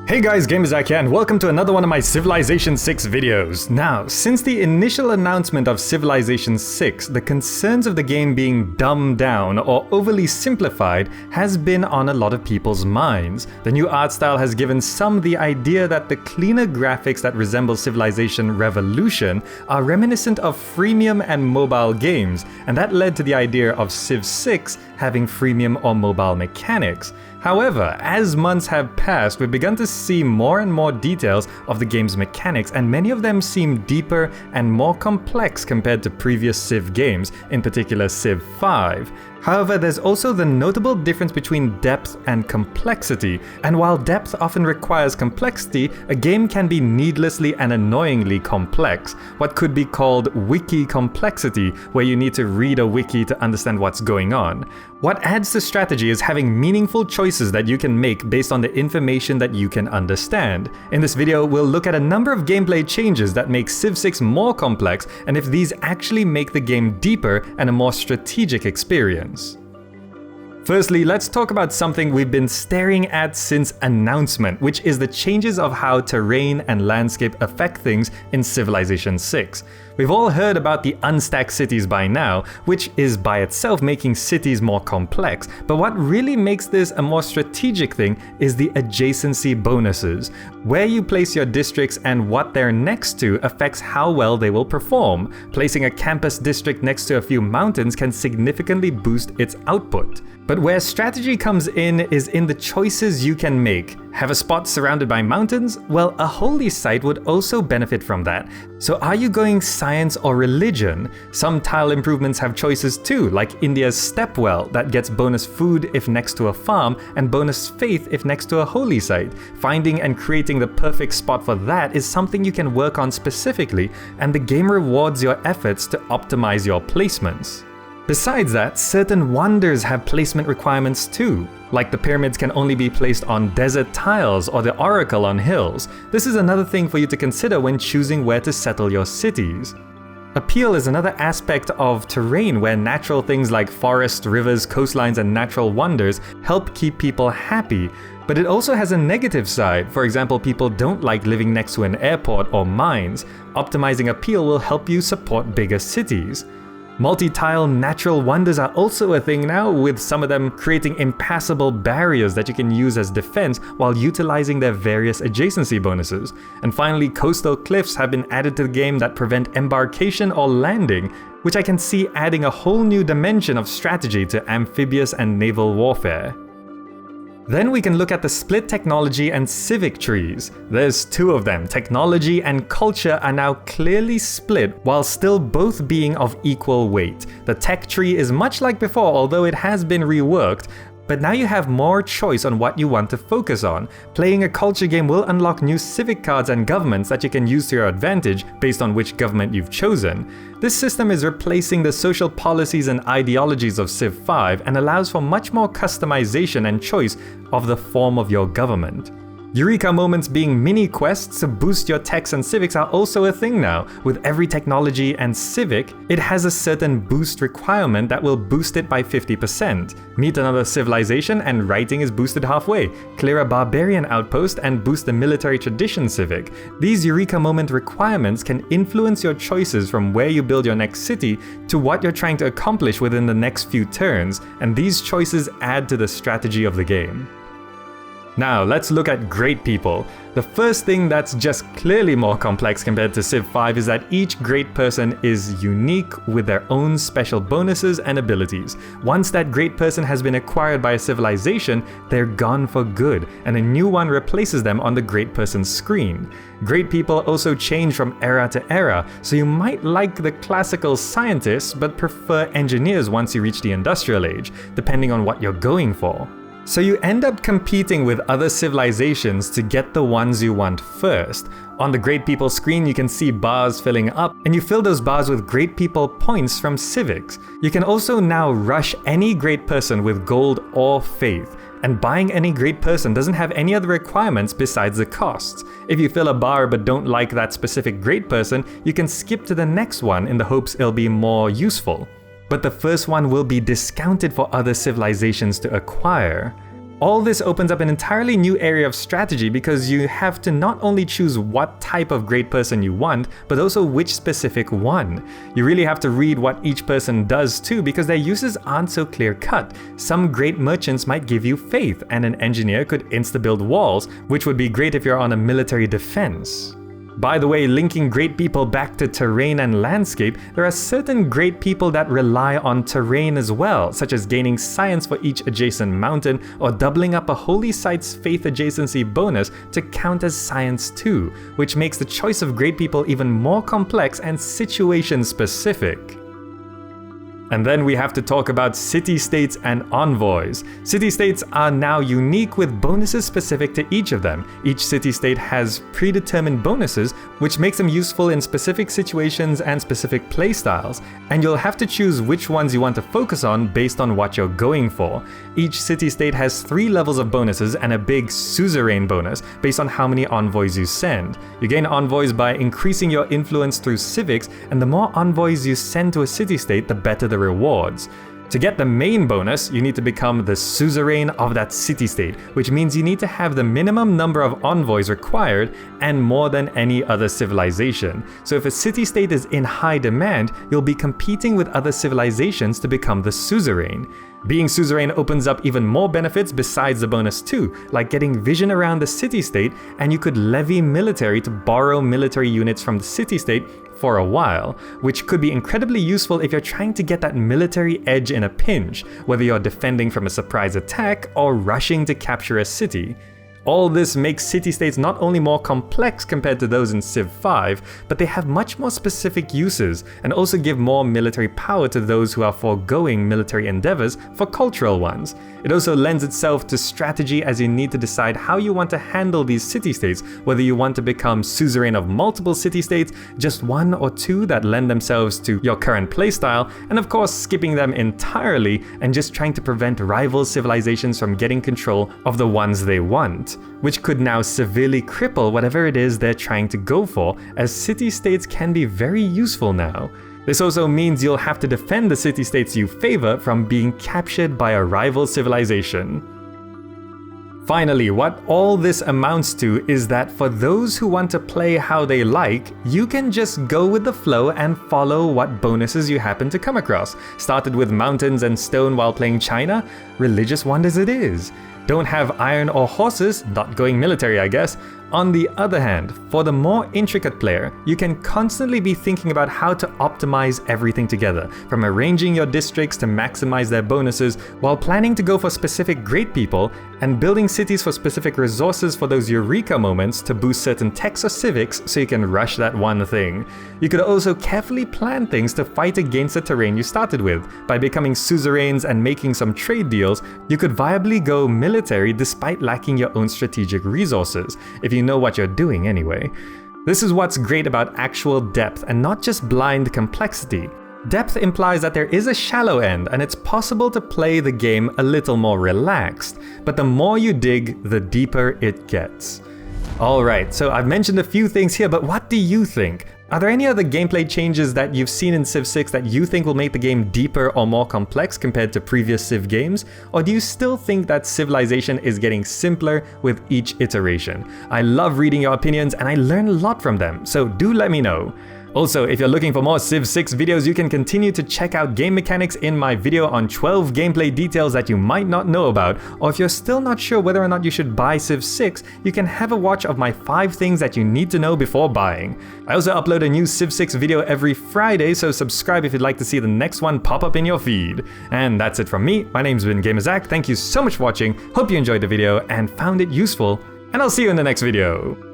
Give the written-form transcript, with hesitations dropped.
Hey guys, GamerZach here, and welcome to another one of my Civilization 6 videos. Now, since the initial announcement of Civilization 6, the concerns of the game being dumbed down or overly simplified has been on a lot of people's minds. The new art style has given some the idea that the cleaner graphics that resemble Civilization Revolution are reminiscent of freemium and mobile games, and that led to the idea of Civ 6 having freemium or mobile mechanics. However, as months have passed, we've begun to see more and more details of the game's mechanics, and many of them seem deeper and more complex compared to previous Civ games, in particular Civ 5. However, there's also the notable difference between depth and complexity, and while depth often requires complexity, a game can be needlessly and annoyingly complex, what could be called wiki complexity, where you need to read a wiki to understand what's going on. What adds to strategy is having meaningful choices that you can make based on the information that you can understand. In this video, we'll look at a number of gameplay changes that make Civ 6 more complex, and if these actually make the game deeper and a more strategic experience. Firstly, let's talk about something we've been staring at since announcement, which is the changes of how terrain and landscape affect things in Civilization 6. We've all heard about the unstacked cities by now, which is by itself making cities more complex, but what really makes this a more strategic thing is the adjacency bonuses. Where you place your districts and what they're next to affects how well they will perform. Placing a campus district next to a few mountains can significantly boost its output. But where strategy comes in is in the choices you can make. Have a spot surrounded by mountains? Well, a holy site would also benefit from that. So are you going science or religion? Some tile improvements have choices too, like India's Stepwell that gets bonus food if next to a farm and bonus faith if next to a holy site. Finding and creating the perfect spot for that is something you can work on specifically, and the game rewards your efforts to optimize your placements. Besides that, certain wonders have placement requirements too, like the pyramids can only be placed on desert tiles or the oracle on hills. This is another thing for you to consider when choosing where to settle your cities. Appeal is another aspect of terrain where natural things like forests, rivers, coastlines, and natural wonders help keep people happy. But it also has a negative side. For example, people don't like living next to an airport or mines. Optimizing appeal will help you support bigger cities. Multi-tile natural wonders are also a thing now, with some of them creating impassable barriers that you can use as defense while utilizing their various adjacency bonuses. And finally, coastal cliffs have been added to the game that prevent embarkation or landing, which I can see adding a whole new dimension of strategy to amphibious and naval warfare. Then we can look at the split technology and civic trees. There's two of them. Technology and culture are now clearly split while still both being of equal weight. The tech tree is much like before, although it has been reworked. But now you have more choice on what you want to focus on. Playing a culture game will unlock new civic cards and governments that you can use to your advantage based on which government you've chosen. This system is replacing the social policies and ideologies of Civ 5 and allows for much more customization and choice of the form of your government. Eureka moments being mini quests to boost your techs and civics are also a thing now. With every technology and civic, it has a certain boost requirement that will boost it by 50%. Meet another civilization and writing is boosted halfway. Clear a barbarian outpost and boost the military tradition civic. These Eureka moment requirements can influence your choices from where you build your next city to what you're trying to accomplish within the next few turns, and these choices add to the strategy of the game. Now, let's look at great people. The first thing that's just clearly more complex compared to Civ 5 is that each great person is unique with their own special bonuses and abilities. Once that great person has been acquired by a civilization, they're gone for good, and a new one replaces them on the great person's screen. Great people also change from era to era, so you might like the classical scientists but prefer engineers once you reach the industrial age, depending on what you're going for. So you end up competing with other civilizations to get the ones you want first. On the Great People screen, you can see bars filling up, and you fill those bars with Great People points from civics. You can also now rush any great person with gold or faith, and buying any great person doesn't have any other requirements besides the costs. If you fill a bar but don't like that specific great person, you can skip to the next one in the hopes it'll be more useful. But the first one will be discounted for other civilizations to acquire. All this opens up an entirely new area of strategy because you have to not only choose what type of great person you want, but also which specific one. You really have to read what each person does too, because their uses aren't so clear-cut. Some great merchants might give you faith, and an engineer could insta-build walls, which would be great if you're on a military defense. By the way, linking great people back to terrain and landscape, there are certain great people that rely on terrain as well, such as gaining science for each adjacent mountain or doubling up a holy site's faith adjacency bonus to count as science too, which makes the choice of great people even more complex and situation specific. And then we have to talk about city-states and envoys. City-states are now unique with bonuses specific to each of them. Each city-state has predetermined bonuses, which makes them useful in specific situations and specific playstyles, and you'll have to choose which ones you want to focus on based on what you're going for. Each city-state has 3 levels of bonuses and a big suzerain bonus based on how many envoys you send. You gain envoys by increasing your influence through civics, and the more envoys you send to a city-state, the better the rewards. To get the main bonus, you need to become the suzerain of that city-state, which means you need to have the minimum number of envoys required and more than any other civilization. So if a city-state is in high demand, you'll be competing with other civilizations to become the suzerain. Being suzerain opens up even more benefits besides the bonus too, like getting vision around the city-state, and you could levy military to borrow military units from the city-state for a while, which could be incredibly useful if you're trying to get that military edge in a pinch, whether you're defending from a surprise attack or rushing to capture a city. All this makes city-states not only more complex compared to those in Civ 5, but they have much more specific uses, and also give more military power to those who are foregoing military endeavors for cultural ones. It also lends itself to strategy, as you need to decide how you want to handle these city-states, whether you want to become suzerain of multiple city-states, just 1 or 2 that lend themselves to your current playstyle, and of course skipping them entirely and just trying to prevent rival civilizations from getting control of the ones they want, which could now severely cripple whatever it is they're trying to go for, as city-states can be very useful now. This also means you'll have to defend the city-states you favor from being captured by a rival civilization. Finally, what all this amounts to is that for those who want to play how they like, you can just go with the flow and follow what bonuses you happen to come across. Started with mountains and stone while playing China? Religious wonders it is. Don't have iron or horses? Not going military, I guess. On the other hand, for the more intricate player, you can constantly be thinking about how to optimize everything together, from arranging your districts to maximize their bonuses, while planning to go for specific great people, and building cities for specific resources for those eureka moments to boost certain techs or civics so you can rush that one thing. You could also carefully plan things to fight against the terrain you started with. By becoming suzerains and making some trade deals, you could viably go military despite lacking your own strategic resources, if you know what you're doing anyway. This is what's great about actual depth and not just blind complexity. Depth implies that there is a shallow end, and it's possible to play the game a little more relaxed, but the more you dig, the deeper it gets. Alright, so I've mentioned a few things here, but what do you think? Are there any other gameplay changes that you've seen in Civ 6 that you think will make the game deeper or more complex compared to previous Civ games? Or do you still think that civilization is getting simpler with each iteration? I love reading your opinions and I learn a lot from them, so do let me know. Also, if you're looking for more Civ 6 videos, you can continue to check out game mechanics in my video on 12 gameplay details that you might not know about, or if you're still not sure whether or not you should buy Civ 6, you can have a watch of my 5 things that you need to know before buying. I also upload a new Civ 6 video every Friday, so subscribe if you'd like to see the next one pop up in your feed. And that's it from me. My name's been GamerZach. Thank you so much for watching, hope you enjoyed the video and found it useful, and I'll see you in the next video.